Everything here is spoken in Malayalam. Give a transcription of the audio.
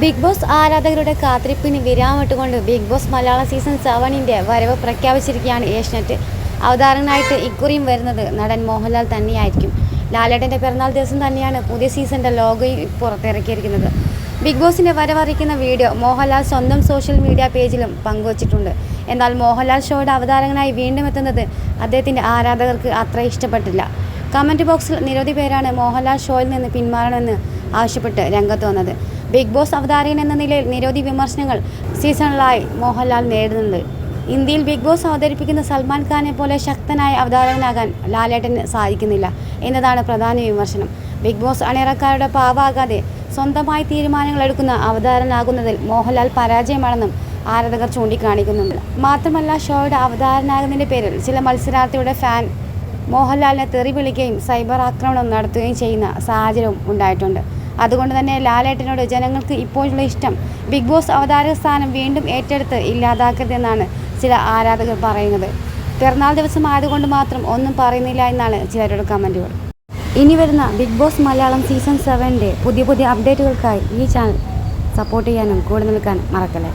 ബിഗ് ബോസ് ആരാധകരുടെ കാത്തിരിപ്പിന് വിരാമിട്ടുകൊണ്ട് ബിഗ് ബോസ് മലയാളം സീസൺ 7-ന്റെ വരവ് പ്രഖ്യാപിച്ചിരിക്കുകയാണ് ഏഷ്യാനെറ്റ്. അവതാരകനായിട്ട് ഇക്കുറിയും വരുന്നത് നടൻ മോഹൻലാൽ തന്നെയായിരിക്കും. ലാലേട്ടൻ്റെ പിറന്നാൾ ദിവസം തന്നെയാണ് പുതിയ സീസണിൻ്റെ ലോഗോയും പുറത്തിറക്കിയിരിക്കുന്നത്. ബിഗ് ബോസിൻ്റെ വരവറിയിക്കുന്ന വീഡിയോ മോഹൻലാൽ സ്വന്തം സോഷ്യൽ മീഡിയ പേജിലും പങ്കുവച്ചിട്ടുണ്ട്. എന്നാൽ മോഹൻലാൽ ഷോയുടെ അവതാരകനായി വീണ്ടും എത്തുന്നത് അദ്ദേഹത്തിൻ്റെ ആരാധകർക്ക് അത്ര ഇഷ്ടപ്പെട്ടില്ല. കമൻറ്റ് ബോക്സിൽ നിരവധി പേരാണ് മോഹൻലാൽ ഷോയിൽ നിന്ന് പിന്മാറണമെന്ന് ആവശ്യപ്പെട്ട് രംഗത്ത് വന്നത്. ബിഗ് ബോസ് അവതാരകൻ എന്ന നിലയിൽ നിരവധി വിമർശനങ്ങൾ സീസണിലായി മോഹൻലാൽ നേരിടുന്നുണ്ട്. ഇന്ത്യയിൽ ബിഗ് ബോസ് അവതരിപ്പിക്കുന്ന സൽമാൻ ഖാനെ പോലെ ശക്തനായ അവതാരകനാകാൻ ലാലേട്ടന് സാധിക്കുന്നില്ല എന്നതാണ് പ്രധാന വിമർശനം. ബിഗ് ബോസ് അണിയറക്കാരുടെ പാവാകാതെ സ്വന്തമായി തീരുമാനങ്ങൾ എടുക്കുന്ന അവതാരനാകുന്നതിൽ മോഹൻലാൽ പരാജയമാണെന്നും ആരാധകർ ചൂണ്ടിക്കാണിക്കുന്നുണ്ട്. മാത്രമല്ല, ഷോയുടെ അവതാരനാകുന്നതിൻ്റെ പേരിൽ ചില മത്സരാർത്ഥിയുടെ ഫാൻ മോഹൻലാലിനെ തെറി വിളിക്കുകയും സൈബർ ആക്രമണം നടത്തുകയും ചെയ്യുന്ന സാഹചര്യവും ഉണ്ടായിട്ടുണ്ട്. അതുകൊണ്ട് തന്നെ ലാലേട്ടനോട് ജനങ്ങൾക്ക് ഇപ്പോഴുള്ള ഇഷ്ടം ബിഗ് ബോസ് അവതാരക സ്ഥാനം വീണ്ടും ഏറ്റെടുത്ത് ഇല്ലാതാക്കരുതെന്നാണ് ചില ആരാധകർ പറയുന്നത്. പിറന്നാൾ ദിവസം ആയതുകൊണ്ട് മാത്രം ഒന്നും പറയുന്നില്ല എന്നാണ് ചിലരുടെ കമൻറ്റുകൾ. ഇനി വരുന്ന ബിഗ് ബോസ് മലയാളം സീസൺ 7-ന്റെ പുതിയ അപ്ഡേറ്റുകൾക്കായി ഈ ചാനൽ സപ്പോർട്ട് ചെയ്യാനും കൂടെ നിൽക്കാനും മറക്കല്ലേ.